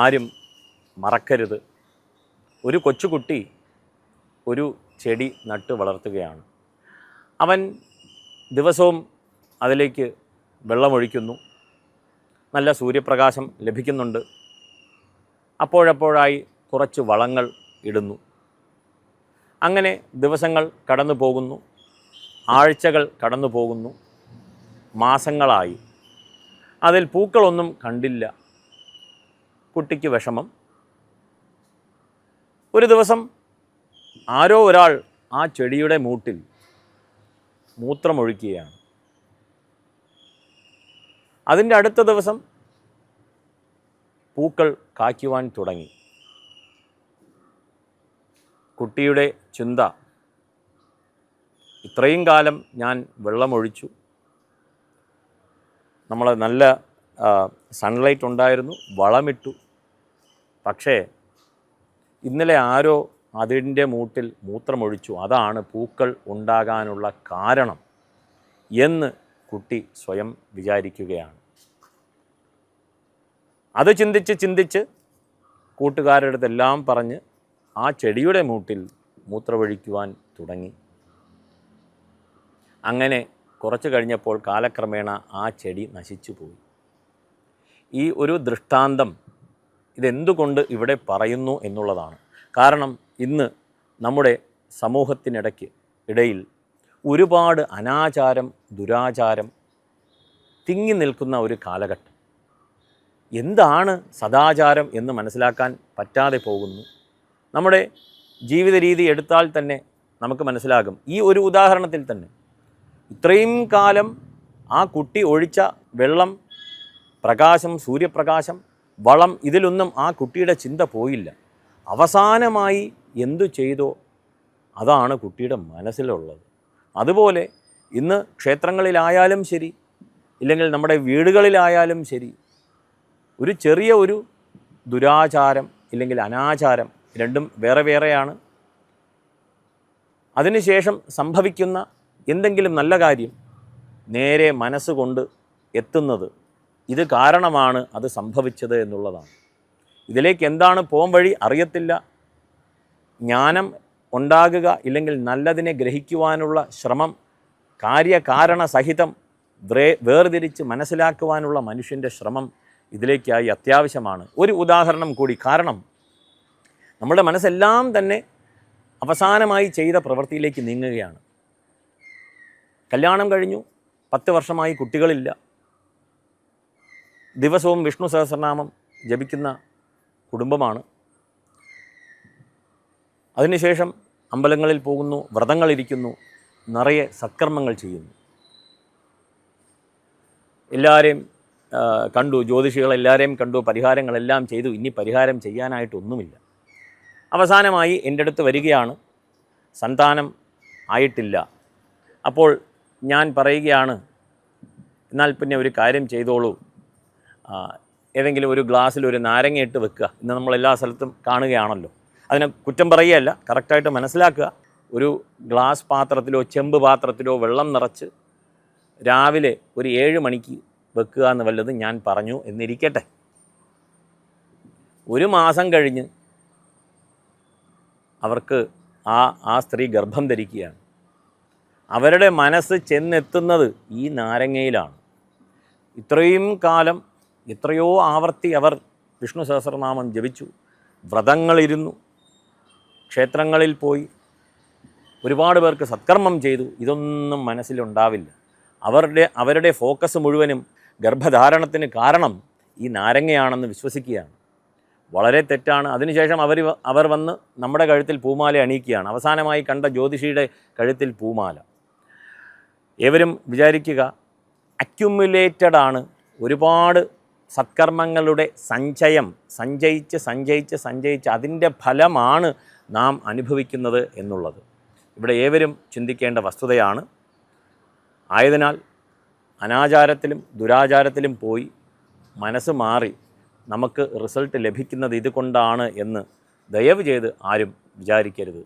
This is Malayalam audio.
ആരും മറക്കരുത്, ഒരു കൊച്ചുകുട്ടി ഒരു ചെടി നട്ട് വളർത്തുകയാണ്. അവൻ ദിവസവും അതിലേക്ക് വെള്ളമൊഴിക്കുന്നു, നല്ല സൂര്യപ്രകാശം ലഭിക്കുന്നുണ്ട്, അപ്പോഴപ്പോഴായി കുറച്ച് വളങ്ങൾ ഇടുന്നു. അങ്ങനെ ദിവസങ്ങൾ കടന്നു പോകുന്നു, ആഴ്ചകൾ കടന്നു പോകുന്നു, മാസങ്ങളായി. അതിൽ പൂക്കളൊന്നും കണ്ടില്ല. കുട്ടിക്ക് വിഷമം. ഒരു ദിവസം ആരോ ഒരാൾ ആ ചെടിയുടെ മൂട്ടിൽ മൂത്രമൊഴിക്കുകയാണ്. അതിൻ്റെ അടുത്ത ദിവസം പൂക്കൾ കായ്ക്കുവാൻ തുടങ്ങി. കുട്ടിയുടെ ചിന്ത, ഇത്രയും കാലം ഞാൻ വെള്ളമൊഴിച്ചു, നമ്മൾ നല്ല സൺലൈറ്റ് ഉണ്ടായിരുന്നു, വളമിട്ടു, പക്ഷേ ഇന്നലെ ആരോ അതിൻ്റെ മൂട്ടിൽ മൂത്രമൊഴിച്ചു, അതാണ് പൂക്കൾ ഉണ്ടാകാനുള്ള കാരണം എന്ന് കുട്ടി സ്വയം വിചാരിക്കുകയാണ്. അത് ചിന്തിച്ച് കൂട്ടുകാരുടെ അടുത്തെല്ലാം പറഞ്ഞ് ആ ചെടിയുടെ മൂട്ടിൽ മൂത്രമൊഴിക്കുവാൻ തുടങ്ങി. അങ്ങനെ കുറച്ച് കഴിഞ്ഞപ്പോൾ കാലക്രമേണ ആ ചെടി നശിച്ചു പോയി. ഈ ഒരു ദൃഷ്ടാന്തം ഇതെന്തുകൊണ്ട് ഇവിടെ പറയുന്നു എന്നുള്ളതാണ്. കാരണം ഇന്ന് നമ്മുടെ സമൂഹത്തിനിടയിൽ ഒരുപാട് അനാചാരം, ദുരാചാരം തിങ്ങി നിൽക്കുന്ന ഒരു കാലഘട്ടം. എന്താണ് സദാചാരം എന്ന് മനസ്സിലാക്കാൻ പറ്റാതെ പോകുന്നു. നമ്മുടെ ജീവിത രീതി എടുത്താൽ തന്നെ നമുക്ക് മനസ്സിലാകും. ഈ ഒരു ഉദാഹരണത്തിൽ തന്നെ ഇത്രയും കാലം ആ കുട്ടി ഒഴിച്ച വെള്ളം, പ്രകാശം, സൂര്യപ്രകാശം, വളം, ഇതിലൊന്നും ആ കുട്ടിയുടെ ചിന്ത പോയില്ല. അവസാനമായി എന്തു ചെയ്തോ അതാണ് കുട്ടിയുടെ മനസ്സിലുള്ളത്. അതുപോലെ ഇന്ന് ക്ഷേത്രങ്ങളിലായാലും ശരി, ഇല്ലെങ്കിൽ നമ്മുടെ വീടുകളിലായാലും ശരി, ഒരു ചെറിയ ഒരു ദുരാചാരം ഇല്ലെങ്കിൽ അനാചാരം, രണ്ടും വേറെ വേറെയാണ്. അതിനുശേഷം സംഭവിക്കുന്ന എന്തെങ്കിലും നല്ല കാര്യം നേരെ മനസ്സുകൊണ്ട് എത്തുന്നത് ഇത് കാരണമാണ് അത് സംഭവിച്ചത് എന്നുള്ളതാണ്. ഇതിലേക്ക് എന്താണ് പോം വഴി അറിയത്തില്ല. ജ്ഞാനം ഉണ്ടാകുക ഇല്ലെങ്കിൽ നല്ലതിനെ ഗ്രഹിക്കുവാനുള്ള ശ്രമം, കാര്യകാരണ സഹിതം വേർതിരിച്ച് മനസ്സിലാക്കുവാനുള്ള മനുഷ്യൻ്റെ ശ്രമം ഇതിലേക്കായി അത്യാവശ്യമാണ്. ഒരു ഉദാഹരണം കൂടി. കാരണം നമ്മുടെ മനസ്സെല്ലാം തന്നെ അവസാനമായി ചെയ്ത പ്രവൃത്തിയിലേക്ക് നീങ്ങുകയാണ്. കല്യാണം കഴിഞ്ഞു, 10 വർഷമായി കുട്ടികളില്ല, ദിവസവും വിഷ്ണു സഹസ്രനാമം ജപിക്കുന്ന കുടുംബമാണ്. അതിനുശേഷം അമ്പലങ്ങളിൽ പോകുന്നു, വ്രതങ്ങളിരിക്കുന്നു, നിറയെ സത്കർമ്മങ്ങൾ ചെയ്യുന്നു. എല്ലാവരെയും കണ്ടു, ജ്യോതിഷികളെല്ലാവരെയും കണ്ടു, പരിഹാരങ്ങളെല്ലാം ചെയ്തു. ഇനി പരിഹാരം ചെയ്യാനായിട്ടൊന്നുമില്ല. അവസാനമായി എൻ്റെ അടുത്ത് വരികയാണ്, സന്താനം ആയിട്ടില്ല. അപ്പോൾ ഞാൻ പറയുകയാണ്, എന്നാൽ പിന്നെ ഒരു കാര്യം ചെയ്തോളൂ, ഏതെങ്കിലും ഒരു ഗ്ലാസ്സിൽ ഒരു നാരങ്ങ ഇട്ട് വെക്കുക. ഇന്ന് നമ്മളെല്ലാ സ്ഥലത്തും കാണുകയാണല്ലോ. അതിനെ കുറ്റം പറയുകയല്ല, കറക്റ്റായിട്ട് മനസ്സിലാക്കുക. ഒരു ഗ്ലാസ് പാത്രത്തിലോ ചെമ്പ് പാത്രത്തിലോ വെള്ളം നിറച്ച് രാവിലെ ഒരു 7 മണിക്ക് വെക്കുക എന്ന് വല്ലതും ഞാൻ പറഞ്ഞു എന്നിരിക്കട്ടെ. 1 മാസം കഴിഞ്ഞ് അവർക്ക് ആ സ്ത്രീ ഗർഭം ധരിക്കുകയാണ്. അവരുടെ മനസ്സ് ചെന്നെത്തുന്നത് ഈ നാരങ്ങയിലാണ്. ഇത്രയും കാലം എത്രയോ ആവർത്തി അവർ വിഷ്ണു സഹസ്രനാമം ജപിച്ചു, വ്രതങ്ങളിരുന്നു, ക്ഷേത്രങ്ങളിൽ പോയി, ഒരുപാട് പേർക്ക് സത്കർമ്മം ചെയ്തു. ഇതൊന്നും മനസ്സിലുണ്ടാവില്ല. അവരുടെ ഫോക്കസ് മുഴുവനും ഗർഭധാരണത്തിന് കാരണം ഈ നാരങ്ങയാണെന്ന് വിശ്വസിക്കുകയാണ്. വളരെ തെറ്റാണ്. അതിനുശേഷം അവർ വന്ന് നമ്മുടെ കഴുത്തിൽ പൂമാല അണിയിക്കുകയാണ്. അവസാനമായി കണ്ട ജ്യോതിഷിയുടെ കഴുത്തിൽ പൂമാല. ഏവരും വിചാരിക്കുക, അക്യുമുലേറ്റഡാണ്. ഒരുപാട് സത്കർമ്മങ്ങളുടെ സഞ്ചയിച്ച് അതിൻ്റെ ഫലമാണ് നാം അനുഭവിക്കുന്നത് എന്നുള്ളത് ഇവിടെ ഏവരും ചിന്തിക്കേണ്ട വസ്തുതയാണ്. ആയതിനാൽ അനാചാരത്തിലും ദുരാചാരത്തിലും പോയി മനസ്സ് മാറി നമുക്ക് റിസൾട്ട് ലഭിക്കുന്നത് ഇതുകൊണ്ടാണ് എന്ന് ദയവ് ചെയ്ത് ആരും വിചാരിക്കരുത്.